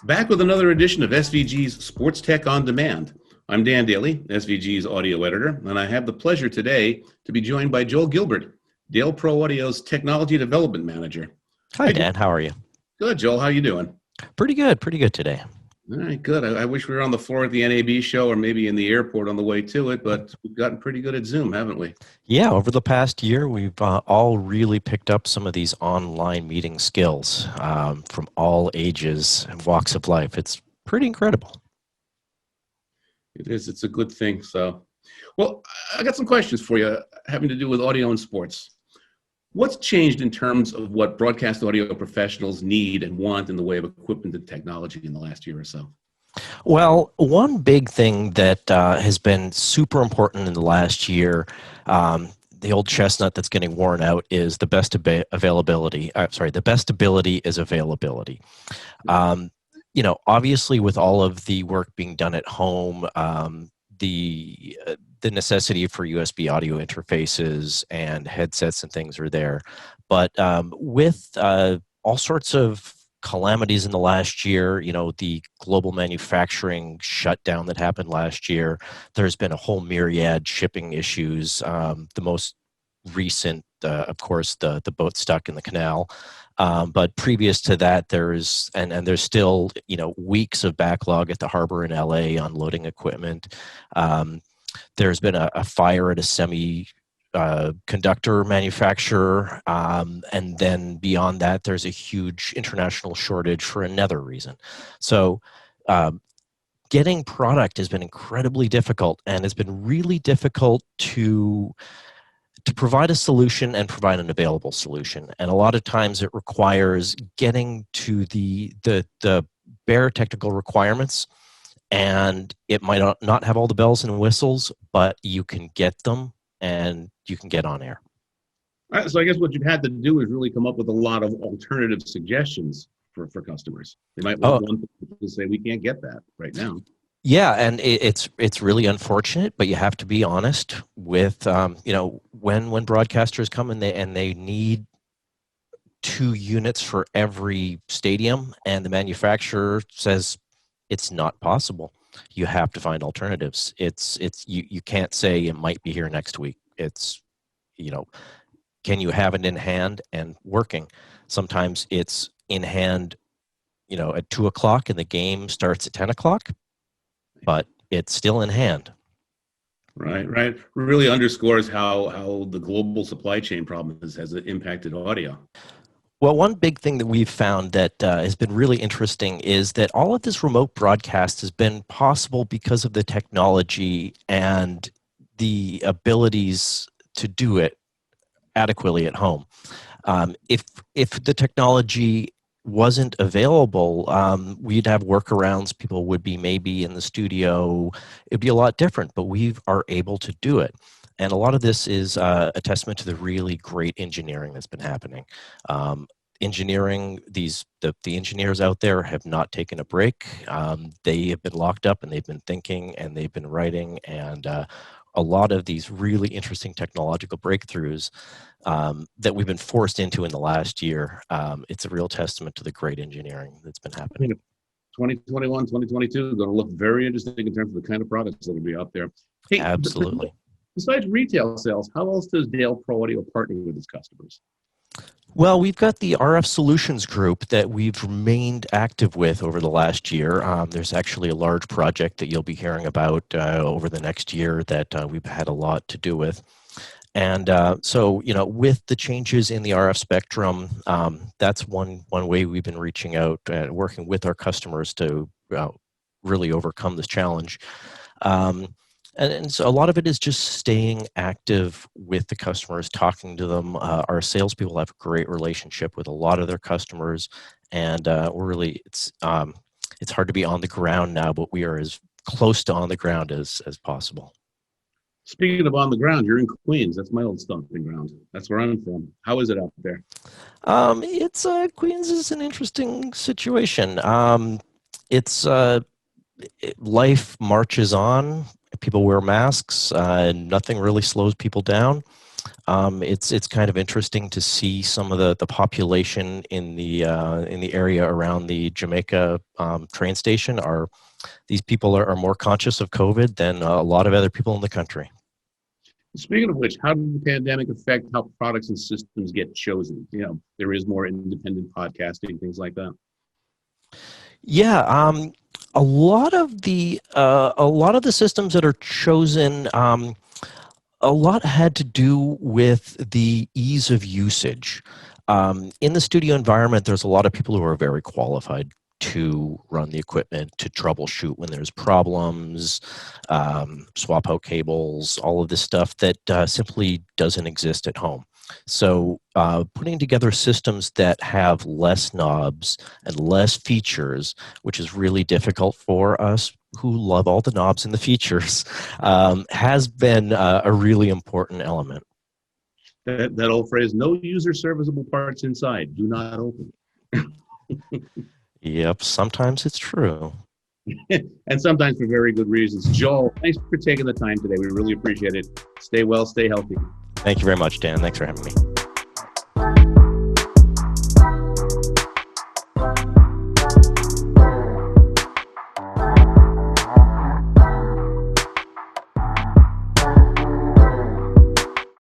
Back with another edition of SVG's Sports Tech on Demand. I'm Dan Daly, SVG's audio editor, and I have the pleasure today to be joined by Joel Guilbert, Dale Pro Audio's Technology Development Manager. Hi, Dan. How are you? Good, Joel. How you doing? Pretty good today. All right, good. I wish we were on the floor at the NAB show or maybe in the airport on the way to it, but we've gotten pretty good at Zoom, haven't we? Yeah, over the past year, we've all really picked up some of these online meeting skills from all ages and walks of life. It's pretty incredible. It is. It's a good thing. So, well, I got some questions for you having to do with audio and sports. What's changed in terms of what broadcast audio professionals need and want in the way of equipment and technology in the last year or so? Well, one big thing that has been super important in the last year, the old chestnut that's getting worn out, is the best availability. The best ability is availability. Obviously, with all of the work being done at home, the necessity for USB audio interfaces and headsets and things are there. But with all sorts of calamities in the last year, the global manufacturing shutdown that happened last year, there's been a whole myriad shipping issues. The most recent, of course, the boat stuck in the canal. But previous to that, there's still, weeks of backlog at the harbor in LA on loading equipment. There's been a fire at a semiconductor manufacturer. And then beyond that, there's a huge international shortage for another reason. So getting product has been incredibly difficult, and it's been really difficult to provide a solution and provide an available solution. And a lot of times it requires getting to the bare technical requirements, and it might not have all the bells and whistles, but you can get them and you can get on air. All right, so I guess what you've had to do is really come up with a lot of alternative suggestions for customers. They might want one to say, we can't get that right now. Yeah, and it's really unfortunate, but you have to be honest with when broadcasters come and they need 2 units for every stadium, and the manufacturer says it's not possible. You have to find alternatives. You can't say it might be here next week. It's can you have it in hand and working? Sometimes it's in hand, at 2:00 and the game starts at 10:00. But it's still in hand. Right. Really underscores how the global supply chain problem has impacted audio. Well, one big thing that we've found that has been really interesting is that all of this remote broadcast has been possible because of the technology and the abilities to do it adequately at home. If the technology wasn't available, we'd have workarounds. People would be maybe in the studio. It'd be a lot different, but we are able to do it. And a lot of this is a testament to the really great engineering that's been happening. Engineering, the engineers out there have not taken a break. They have been locked up and they've been thinking and they've been writing, and a lot of these really interesting technological breakthroughs that we've been forced into in the last year. It's a real testament to the great engineering that's been happening. 2021, 2022 is going to look very interesting in terms of the kind of products that will be out there. Hey, absolutely. Besides retail sales, how else does Dale Pro Audio partner with its customers? Well, we've got the RF Solutions Group that we've remained active with over the last year. There's actually a large project that you'll be hearing about over the next year that we've had a lot to do with. And so, with the changes in the RF spectrum, that's one way we've been reaching out and working with our customers to really overcome this challenge. And so a lot of it is just staying active with the customers, talking to them. Our salespeople have a great relationship with a lot of their customers, and it's hard to be on the ground now, but we are as close to on the ground as possible. Speaking of on the ground, you're in Queens. That's my old stomping ground. That's where I'm from. How is it out there? Queens is an interesting situation. Life marches on. People wear masks. Nothing really slows people down. It's kind of interesting to see some of the population in the area around the Jamaica train station. These people are more conscious of COVID than a lot of other people in the country. Speaking of which, how did the pandemic affect how products and systems get chosen? There is more independent podcasting, things like that. Yeah, a lot of the systems that are chosen, a lot had to do with the ease of usage. In the studio environment, there's a lot of people who are very qualified to run the equipment, to troubleshoot when there's problems, swap out cables, all of this stuff that simply doesn't exist at home. So putting together systems that have less knobs and less features, which is really difficult for us who love all the knobs and the features, has been a really important element. That old phrase, no user serviceable parts inside, do not open. Yep, sometimes it's true. And sometimes for very good reasons. Joel, thanks for taking the time today. We really appreciate it. Stay well, stay healthy. Thank you very much, Dan. Thanks for having me.